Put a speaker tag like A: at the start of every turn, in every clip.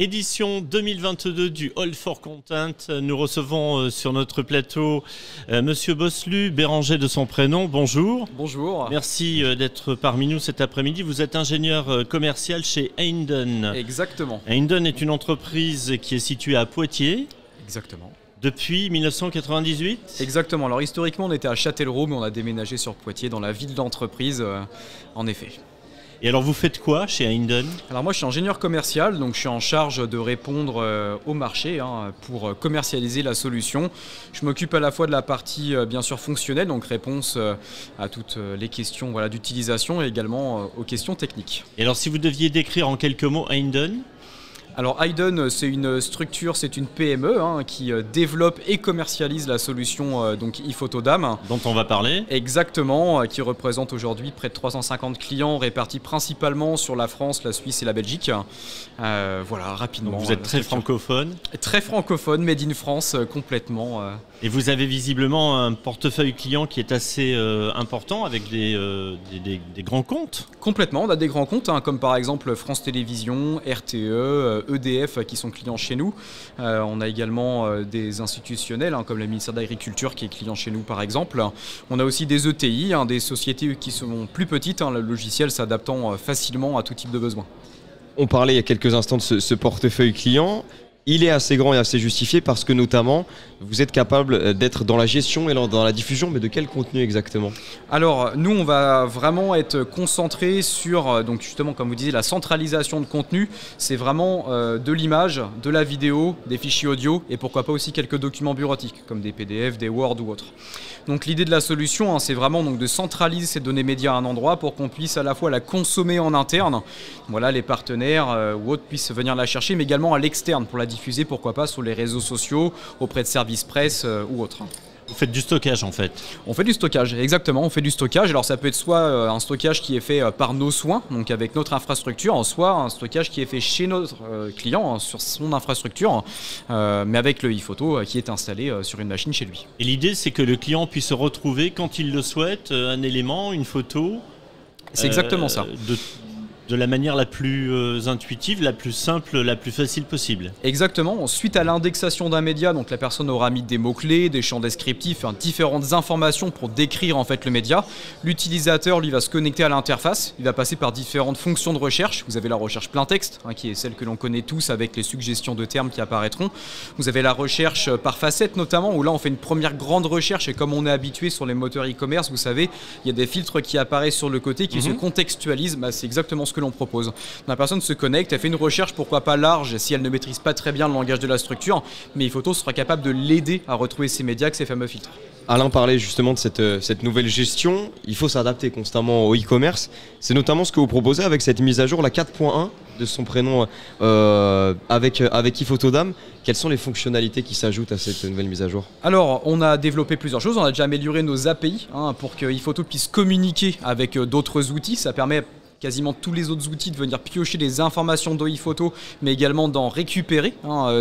A: Édition 2022 du All for Content. Nous recevons sur notre plateau Monsieur Bosselu, Béranger de son prénom. Bonjour.
B: Bonjour.
A: Merci d'être parmi nous cet après-midi. Vous êtes ingénieur commercial chez Heinden.
B: Exactement.
A: Heinden est une entreprise qui est située à Poitiers.
B: Exactement.
A: Depuis 1998 ?
B: Exactement. Alors historiquement, on était à Châtellerault, mais on a déménagé sur Poitiers, dans la ville d'entreprise, en effet.
A: Et alors vous faites quoi chez Heinden ?
B: Alors moi je suis ingénieur commercial, donc je suis en charge de répondre au marché pour commercialiser la solution. Je m'occupe à la fois de la partie bien sûr fonctionnelle, donc réponse à toutes les questions d'utilisation et également aux questions techniques.
A: Et alors si vous deviez décrire en quelques mots Heinden ?
B: Alors Heinden, c'est une structure, c'est une PME qui développe et commercialise la solution donc ePhotoDAM.
A: Dont on va parler.
B: Exactement, qui représente aujourd'hui près de 350 clients répartis principalement sur la France, la Suisse et la Belgique. Voilà, rapidement.
A: Donc vous êtes très francophone.
B: Très francophone, made in France, complètement.
A: Et vous avez visiblement un portefeuille client qui est assez important avec des grands comptes.
B: Complètement, on a des grands comptes comme par exemple France Télévisions, RTE, EDF qui sont clients chez nous. On a également des institutionnels comme le ministère de l'Agriculture qui est client chez nous par exemple. On a aussi des ETI, des sociétés qui sont plus petites, le logiciel s'adaptant facilement à tout type de besoin.
C: On parlait il y a quelques instants de ce portefeuille client. Il est assez grand et assez justifié parce que notamment vous êtes capable d'être dans la gestion et dans la diffusion, mais de quel contenu exactement ?
B: Alors nous on va vraiment être concentré sur, donc justement comme vous disiez, la centralisation de contenu. C'est vraiment de l'image, de la vidéo, des fichiers audio et pourquoi pas aussi quelques documents bureautiques comme des PDF, des Word ou autres. Donc l'idée de la solution c'est vraiment donc de centraliser ces données médias à un endroit pour qu'on puisse à la fois la consommer en interne, voilà, les partenaires ou autres puissent venir la chercher, mais également à l'externe pour la diffuser, pourquoi pas sur les réseaux sociaux, auprès de services presse ou autres.
A: Vous faites du stockage en fait.
B: On fait du stockage, exactement, on fait du stockage. Alors ça peut être soit un stockage qui est fait par nos soins, donc avec notre infrastructure, soit un stockage qui est fait chez notre client sur son infrastructure, mais avec le ePhoto qui est installé sur une machine chez lui.
A: Et l'idée c'est que le client puisse retrouver quand il le souhaite un élément, une photo.
B: C'est exactement ça.
A: De la manière la plus intuitive, la plus simple, la plus facile possible.
B: Exactement. Suite à l'indexation d'un média, donc la personne aura mis des mots-clés, des champs descriptifs, différentes informations pour décrire en fait le média. L'utilisateur lui va se connecter à l'interface. Il va passer par différentes fonctions de recherche. Vous avez la recherche plein texte, qui est celle que l'on connaît tous avec les suggestions de termes qui apparaîtront. Vous avez la recherche par facette notamment, où là on fait une première grande recherche et comme on est habitué sur les moteurs e-commerce, vous savez, il y a des filtres qui apparaissent sur le côté qui se contextualisent. C'est exactement ce que l'on propose. La personne se connecte, elle fait une recherche, pourquoi pas large, si elle ne maîtrise pas très bien le langage de la structure, mais ePhoto sera capable de l'aider à retrouver ces médias avec ces fameux filtres.
C: Alain parlait justement de cette nouvelle gestion. Il faut s'adapter constamment au e-commerce. C'est notamment ce que vous proposez avec cette mise à jour, la 4.1 de son prénom avec ePhotoDAM. Quelles sont les fonctionnalités qui s'ajoutent à cette nouvelle mise à jour ?
B: Alors, on a développé plusieurs choses. On a déjà amélioré nos API pour que ePhoto puisse communiquer avec d'autres outils. Ça permet quasiment tous les autres outils de venir piocher des informations de ePhoto, mais également d'en récupérer.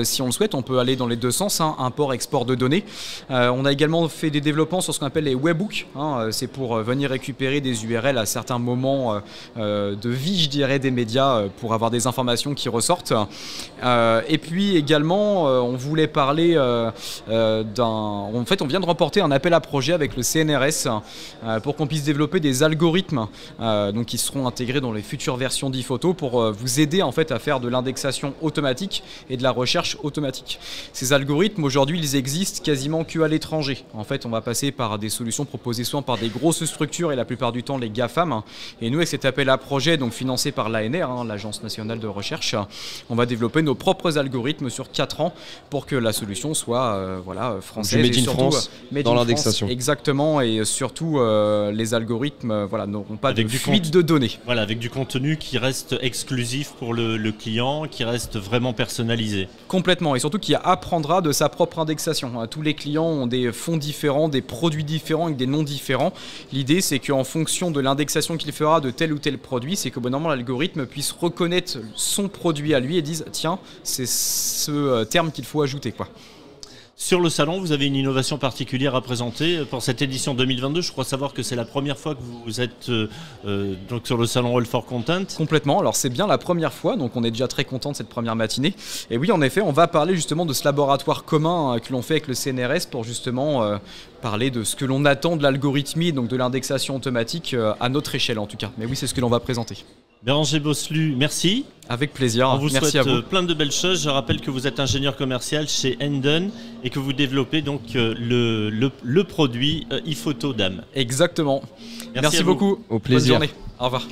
B: Si on le souhaite, on peut aller dans les deux sens, import, export de données. On a également fait des développements sur ce qu'on appelle les webbooks. C'est pour venir récupérer des URL à certains moments de vie, je dirais, des médias pour avoir des informations qui ressortent. Et puis également, on voulait parler En fait, on vient de remporter un appel à projet avec le CNRS pour qu'on puisse développer des algorithmes donc qui seront intégrés dans les futures versions d'ePhoto pour vous aider en fait à faire de l'indexation automatique et de la recherche automatique. Ces algorithmes aujourd'hui ils existent quasiment qu'à l'étranger. En fait on va passer par des solutions proposées souvent par des grosses structures et la plupart du temps les GAFAM. Et nous avec cet appel à projet donc financé par l'ANR, l'Agence nationale de recherche, on va développer nos propres algorithmes sur 4 ans pour que la solution soit française.
C: Made in France dans l'indexation.
B: Exactement, et surtout les algorithmes n'auront pas de fuite de données.
A: Voilà, avec du contenu qui reste exclusif pour le client, qui reste vraiment personnalisé.
B: Complètement, et surtout qui apprendra de sa propre indexation. Tous les clients ont des fonds différents, des produits différents avec des noms différents. L'idée, c'est qu'en fonction de l'indexation qu'il fera de tel ou tel produit, c'est que normalement l'algorithme puisse reconnaître son produit à lui et dise tiens, c'est ce terme qu'il faut ajouter, quoi.
A: Sur le salon, vous avez une innovation particulière à présenter pour cette édition 2022. Je crois savoir que c'est la première fois que vous êtes donc sur le salon All for Content.
B: Complètement, alors c'est bien la première fois, donc on est déjà très content de cette première matinée. Et oui, en effet, on va parler justement de ce laboratoire commun que l'on fait avec le CNRS pour justement parler de ce que l'on attend de l'algorithmie, donc de l'indexation automatique à notre échelle en tout cas. Mais oui, c'est ce que l'on va présenter.
A: Béranger Bosselu, merci.
B: Avec plaisir,
A: On vous
B: merci
A: souhaite
B: à vous.
A: plein de belles choses. Je rappelle que vous êtes ingénieur commercial chez Hendon et que vous développez donc le produit iPhoto Dame.
B: Exactement.
A: Merci
B: Merci beaucoup.
C: Au plaisir.
B: Bonne journée. Au revoir.